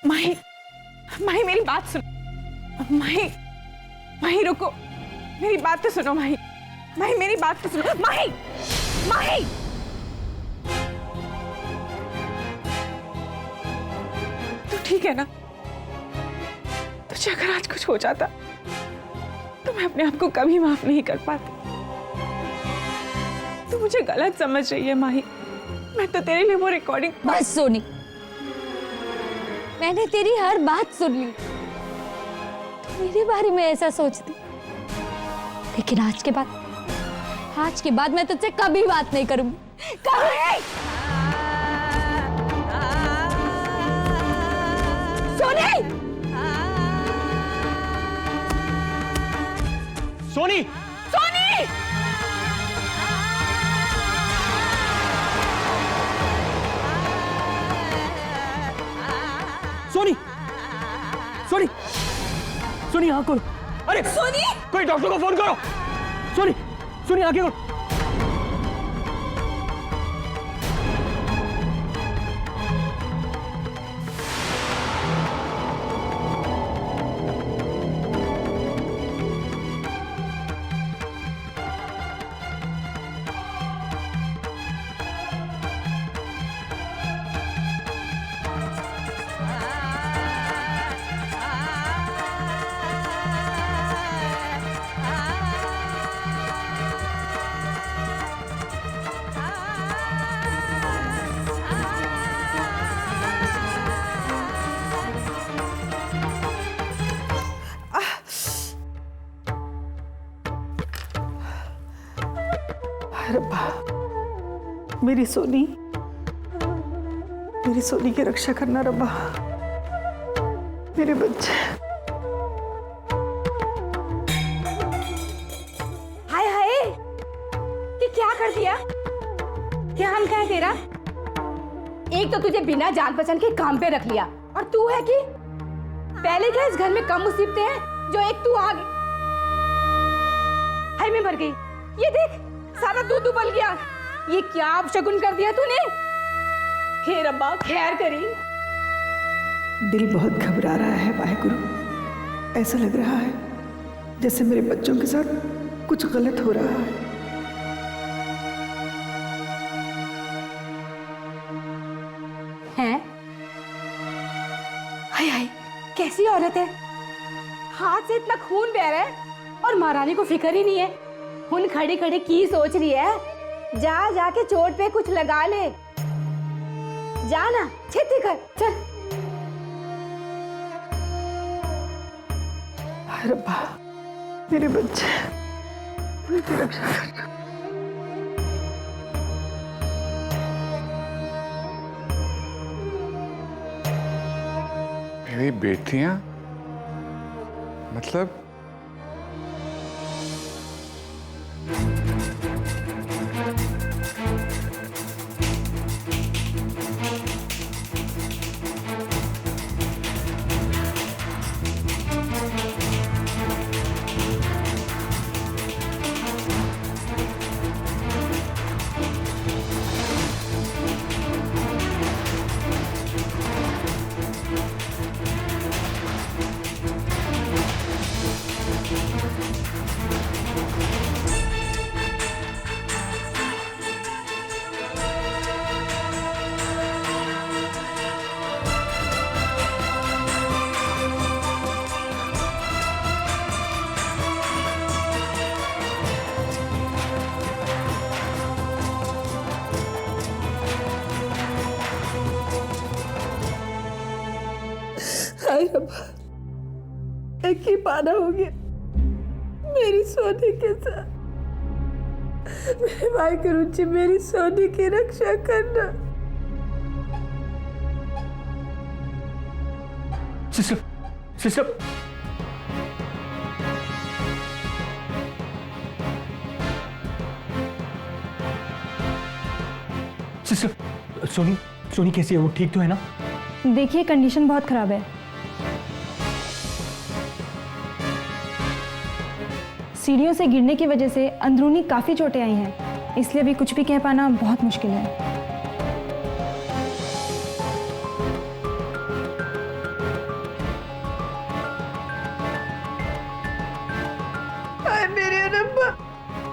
माही, माही मेरी बात सुनो। माही, माही रुको, मेरी बात तो सुनो माही। माही मेरी बात तो सुनो। माही, माही। तो ठीक है ना? तुझे अगर आज कुछ हो जाता तो मैं अपने आप को कभी माफ नहीं कर पाती। तू मुझे गलत समझ रही है माही। मैं तो तेरे लिए वो रिकॉर्डिंग। बस सोनी, मैंने तेरी हर बात सुन ली। तू मेरे बारे में ऐसा सोचती, लेकिन आज के बाद मैं तुझसे कभी बात नहीं करूंगी। कभी। सोनी, सोनी, सोनी। सोनी, सोनी, सोनी आँख खोलो। अरे सोनी, कोई डॉक्टर को फोन करो। सोनी, सोनी आँखें खोलो। रब्बा, मेरी सोनी की रक्षा करना रब्बा। मेरे बच्चे। हाय हाय, ये क्या कर दिया? क्या हाल है तेरा? एक तो तुझे बिना जान पहचान के काम पे रख लिया, और तू है कि पहले क्या इस घर में कम मुसीबतें हैं जो एक तू आ गई। हाय मैं मर गई। ये देख, सारा दूध उबल गया। ये क्या अपशगुन कर दिया तूने? हे रब्बा, खैर करी। दिल बहुत घबरा रहा है वाहेगुरु। ऐसा लग रहा है जैसे मेरे बच्चों के साथ कुछ गलत हो रहा है। हैं? हाय हाय, कैसी औरत है? हाथ से इतना खून बह रहा है और महारानी को फिक्र ही नहीं है। हुन खड़ी खड़ी की सोच रही है? जाके चोट पे कुछ लगा ले। जाना, छेती कर, चल। रब्बा, मेरे बच्चे, उनकी रक्षा करना। मेरी बेटियां, मतलब हाय रब्बा, एक ही पाना हो गया मेरी सोनी के साथ। मेरे भाई के रुचि, मेरी सोनी की रक्षा करना। Sister, sister, sister, Soni, Soni कैसी है? वो ठीक तो है ना? देखिए, कंडीशन बहुत खराब है। सीढ़ियों से गिरने की वजह से अंदरूनी काफी चोटें आई हैं, इसलिए अभी कुछ भी कह पाना बहुत मुश्किल है।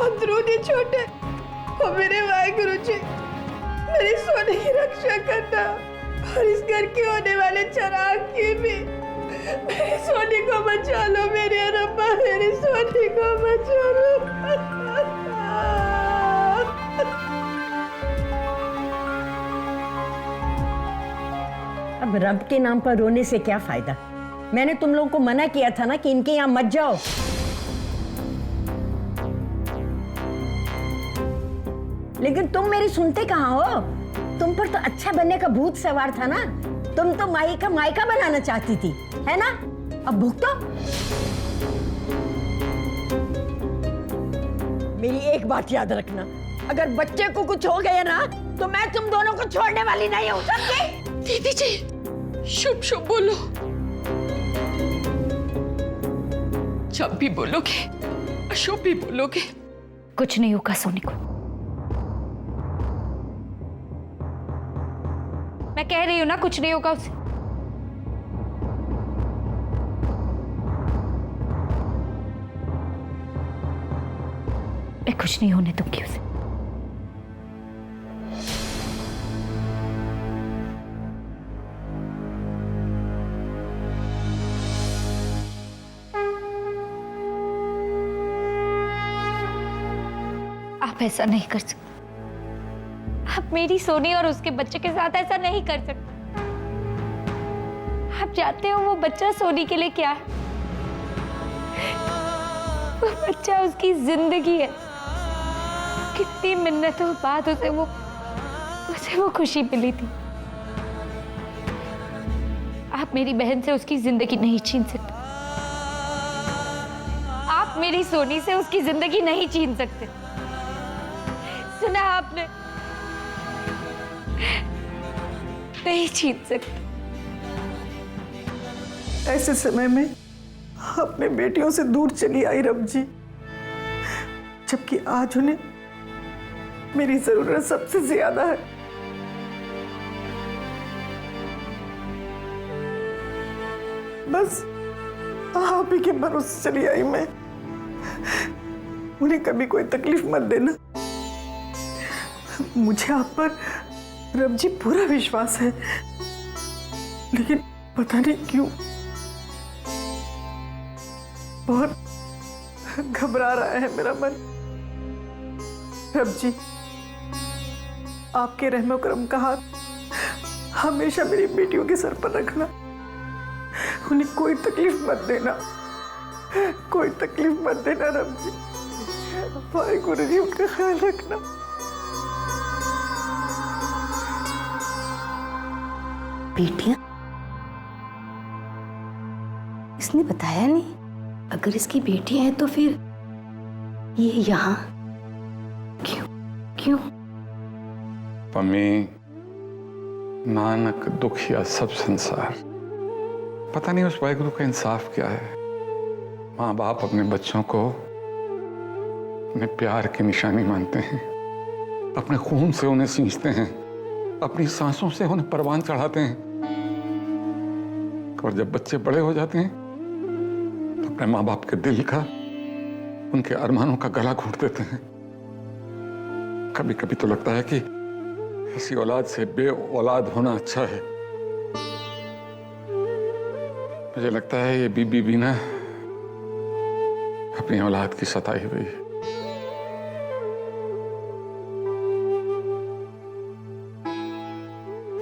अंदरूनी छोटे और मेरे वाहिगुरु जी मेरी सोने की रक्षा करना और इस घर के होने वाले चिराग की भी। मेरी सोनी को बचा लो मेरे रब्बा, मेरी सोनी को बचा लो। अब रब के नाम पर रोने से क्या फायदा? मैंने तुम लोगों को मना किया था ना कि इनके यहाँ मत जाओ। लेकिन तुम मेरी सुनते कहाँ हो? तुम पर तो अच्छा बनने का भूत सवार था ना। तुम तो माई का मायका बनाना चाहती थी, है ना? अब भुगतो। मेरी एक बात याद रखना, अगर बच्चे को कुछ हो गया ना तो मैं तुम दोनों को छोड़ने वाली नहीं हूँ, समझे? दीदी जी शुभ शुभ बोलो। जब भी बोलोगे अशुभ भी बोलोगे। कुछ नहीं होगा सोनी को। मैं कह रही हूं ना, कुछ नहीं होगा उसे। मैं कुछ नहीं होने दूंगी उसे। आप ऐसा नहीं कर सकते। आप मेरी सोनी और उसके बच्चे के साथ ऐसा नहीं कर सकते। आप जानते हो वो बच्चा सोनी के लिए क्या है? वो बच्चा उसकी जिंदगी है। कितनी मिन्नतों बाद उसे वो खुशी मिली थी। आप मेरी बहन से उसकी जिंदगी नहीं छीन सकते। आप मेरी सोनी से उसकी जिंदगी नहीं छीन सकते। सुना आपने? नहीं छीन सकते। ऐसे समय में अपने बेटियों से दूर चली आई रब जी, जबकि आज उन्हें मेरी जरूरत सबसे ज्यादा है। बस आप ही के भरोसे चली आई मैं। उन्हें कभी कोई तकलीफ मत देना। मुझे आप पर रब जी पूरा विश्वास है, लेकिन पता नहीं क्यों बहुत घबरा रहा है मेरा मन। रब जी आपके रहमो करम का हाथ हमेशा मेरी बेटियों के सर पर रखना। उन्हें कोई तकलीफ मत देना, कोई तकलीफ मत देना रब जी। वाहिगुरु जी उनका ख्याल रखना। बेटियां? इसने बताया नहीं। अगर इसकी बेटियां हैं तो फिर ये यहाँ क्यों? क्यों? पम्मी, नानक दुखिया सब संसार। पता नहीं उस वाहिगुरु का इंसाफ क्या है। माँ बाप अपने बच्चों को अपने प्यार की निशानी मानते हैं, अपने खून से उन्हें सींचते हैं, अपनी सांसों से उन्हें परवान चढ़ाते हैं। और जब बच्चे बड़े हो जाते हैं तो अपने माँ बाप के दिल का, उनके अरमानों का गला घोंट देते हैं। कभी कभी तो लगता है कि ऐसी औलाद से बे औलाद होना अच्छा है। मुझे लगता है ये बीबी भी ना अपनी औलाद की सताई हुई है।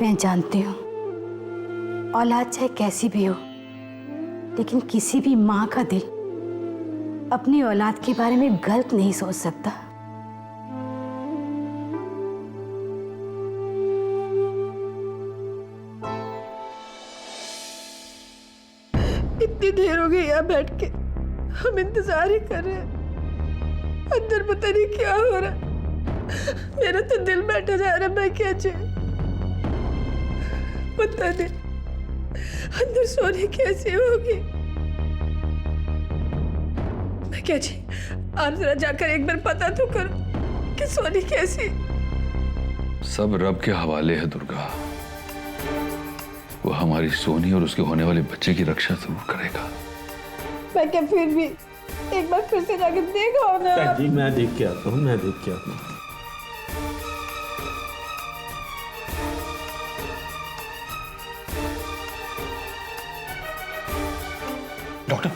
मैं जानती हूँ औलाद चाहे कैसी भी हो, लेकिन किसी भी माँ का दिल अपनी औलाद के बारे में गलत नहीं सोच सकता। इतनी देर हो गई यहाँ बैठ के, हम इंतजार ही कर रहे हैं। अंदर पता नहीं क्या हो रहा है। मेरा तो दिल बैठा जा रहा है। मैं क्या चाहूं पता नहीं। अंदर सोनी कैसी होगी? मैं क्या जी, आप जरा जाकर एक बार पता तो करो कि सोनी कैसी। सब रब के हवाले है दुर्गा। वो हमारी सोनी और उसके होने वाले बच्चे की रक्षा जरूर करेगा। मैं क्या फिर भी एक बार फिर से जाके देखो ना। जी मैं देख के आता हूँ, मैं देख के आता हूँ। डॉक्टर,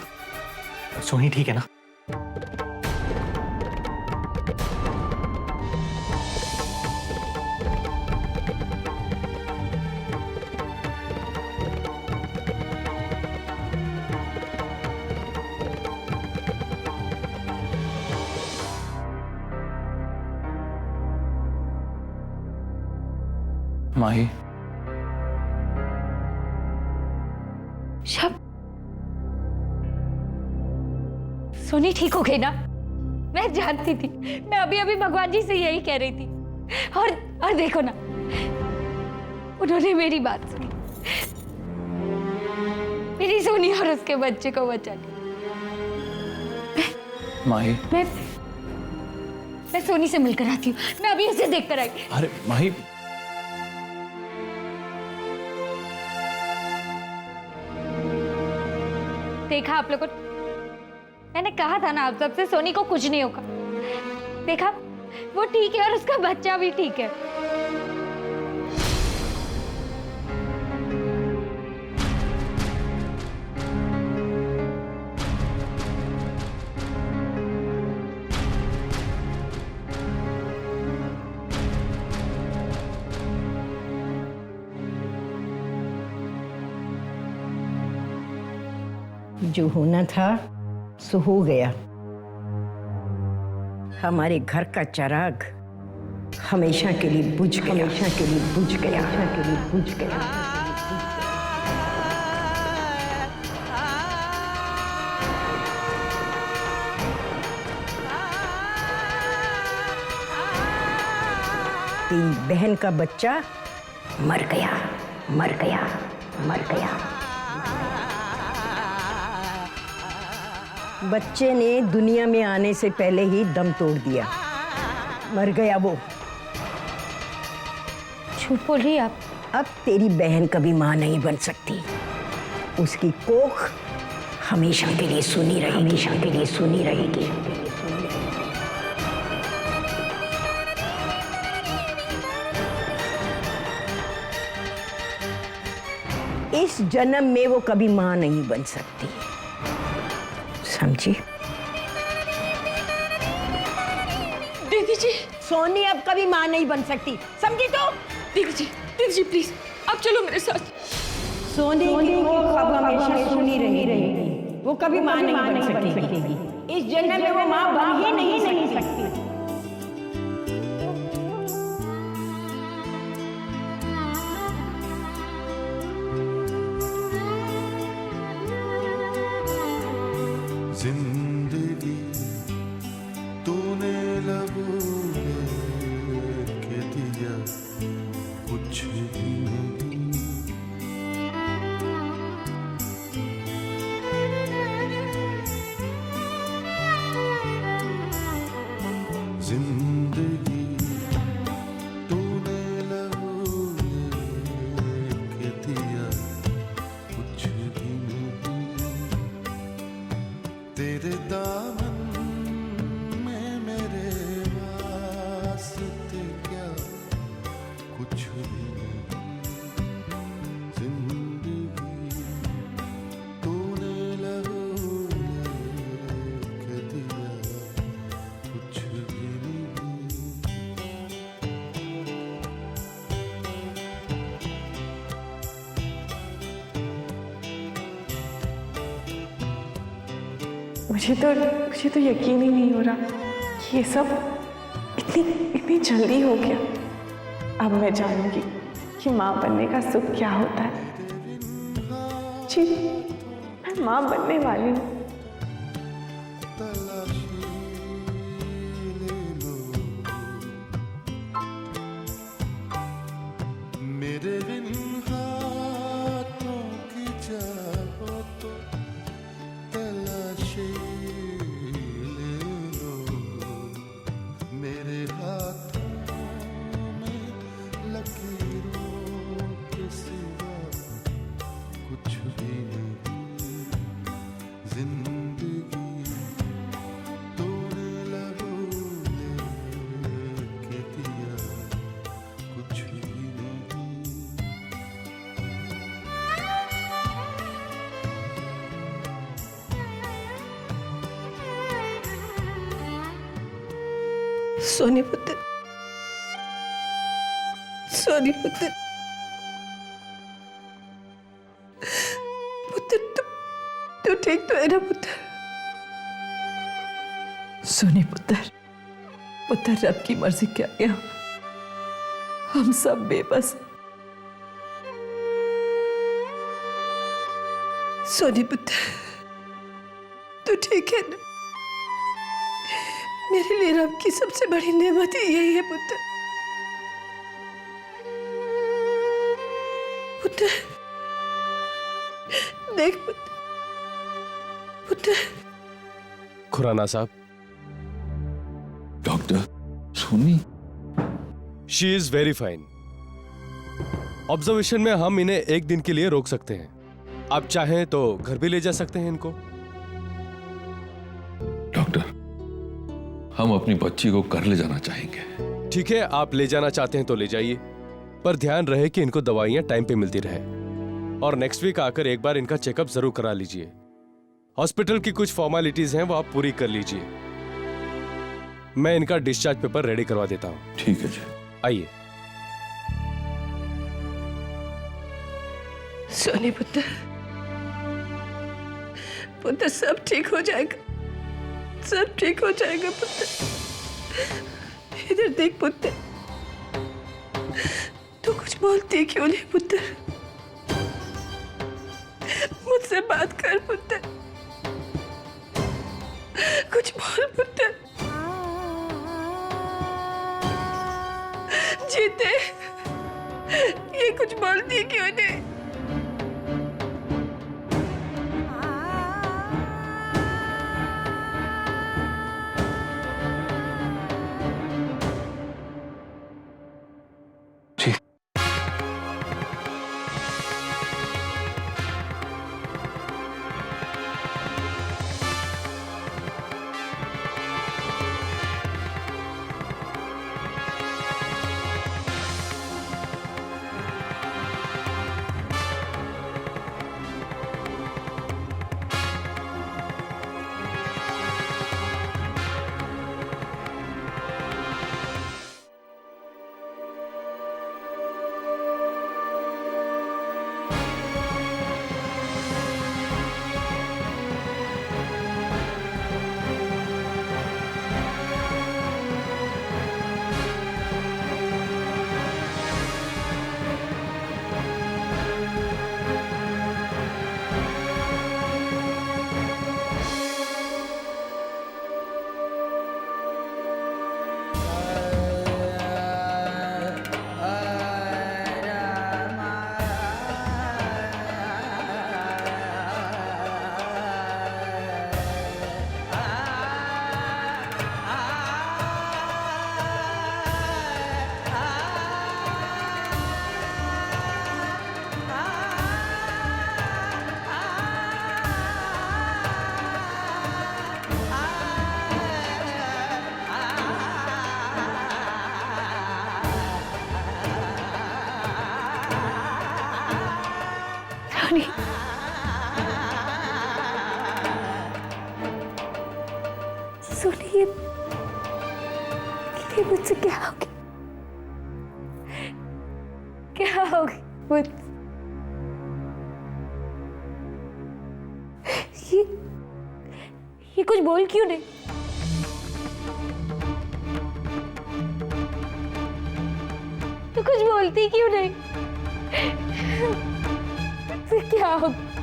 सोनी ठीक है ना? माही, शब सोनी ठीक हो गई ना? मैं जानती थी, मैं अभी अभी भगवान जी से यही कह रही थी। और देखो ना, उन्होंने मेरी बात सुनी, मेरी सोनी और उसके बच्चे को बचा लिया। माही, मैं सोनी से मिलकर आती हूँ, मैं अभी उसे देख कर आई। अरे माही, देखा आप लोगों, मैंने कहा था ना आप सबसे, सोनी को कुछ नहीं होगा। देखा, वो ठीक है और उसका बच्चा भी ठीक है। जो होना था सो हो गया। हमारे घर का चिराग हमेशा के लिए बुझ गया, हमेशा के लिए बुझ गया, हमेशा के लिए बुझ गया। तेरी बहन का बच्चा मर गया, मर गया, मर गया। बच्चे ने दुनिया में आने से पहले ही दम तोड़ दिया, मर गया वो। झूठ बोल रही आप? अब तेरी बहन कभी मां नहीं बन सकती। उसकी कोख हमेशा के लिए सुनी रहेगी, हमेशा के लिए सुनी रहेगी। इस जन्म में वो कभी मां नहीं बन सकती, समझी? दीदी जी, सोनी अब कभी मां नहीं बन सकती, समझी? तो दीदी जी प्लीज, अब चलो मेरे साथ। सोनी की कोख अब हमेशा सुनी रहेगी, वो कभी मां नहीं बन सकेगी। इस जन्म में वो मां बन ही नहीं सकती। जिंदगी तूने लबों के दिया कुछ भी नहीं। जिंदगी तूने लबों के दिया कुछ भी नहीं। तेरे दामन में मेरे वास्ते क्या कुछ भी नहीं। जिंदगी तूने लहू के दिया कुछ भी नहीं। मुझे तो यकीन ही नहीं हो रहा कि ये सब इतनी जल्दी हो गया। अब मैं जानूंगी कि माँ बनने का सुख क्या होता है। जी, मैं माँ बनने वाली हूँ। मेरे बिन हाथों की चाहो तो तलाशी ले लो। मेरे हाथों में लकीरों के सिवा कुछ भी नहीं। जिंदगी सोनी पुत्र, सोनी पुत्र, पुत्र तू ठीक तो है ना पुत्र? सोनी पुत्र, पुत्र रब की मर्जी क्या गया, हम सब बेबस हैं। सोनी पुत्र, तू ठीक है ना? मेरे लिए रब की सबसे बड़ी नेमत ही यही है पुत्र। पुत्र देख पुत्र, पुत्र। खुराना साहब। Doctor, Soni she is very fine. Observation में हम इन्हें एक दिन के लिए रोक सकते हैं। आप चाहें तो घर भी ले जा सकते हैं इनको। डॉक्टर, हम अपनी बच्ची को घर ले जाना चाहेंगे। ठीक है, आप ले जाना चाहते हैं तो ले जाइए, पर ध्यान रहे कि इनको दवाइयां टाइम पे मिलती रहे। और नेक्स्ट वीक आकर एक बार इनका चेकअप जरूर करा लीजिए। हॉस्पिटल की कुछ फॉर्मेलिटीज हैं वो आप पूरी कर लीजिए। मैं इनका डिस्चार्ज पेपर रेडी करवा देता हूं। ठीक है जी। आइए। सोनी पुत्र, पुत्र सब ठीक हो जाएगा, सब ठीक हो जाएगा पुत्र। इधर देख पुत्र, तू कुछ बोलती क्यों नहीं पुत्र? मुझसे बात कर पुत्र, कुछ बोल पुत्र। जीते, ये कुछ बोलती क्यों नहीं? सोनी, ये मुझसे क्या हो गया? क्या हो गया मुझसे? ये कुछ बोल क्यों नहीं? तो कुछ बोलती क्यों नहीं? क्या हो गया?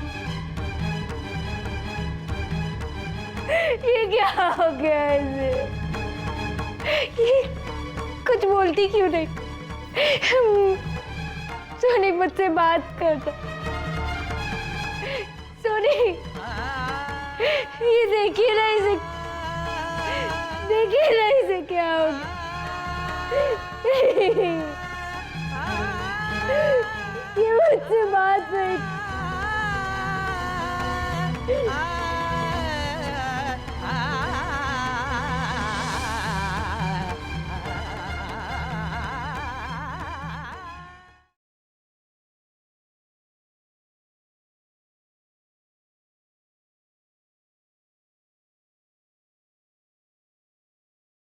ये क्या हो गया इसे? ये कुछ बोलती क्यों नहीं? सोनी मुझसे बात करता। सोनी, ये देखिए ना इसे, देखिए ना इसे क्या हो गया? ये मुझसे बात नहीं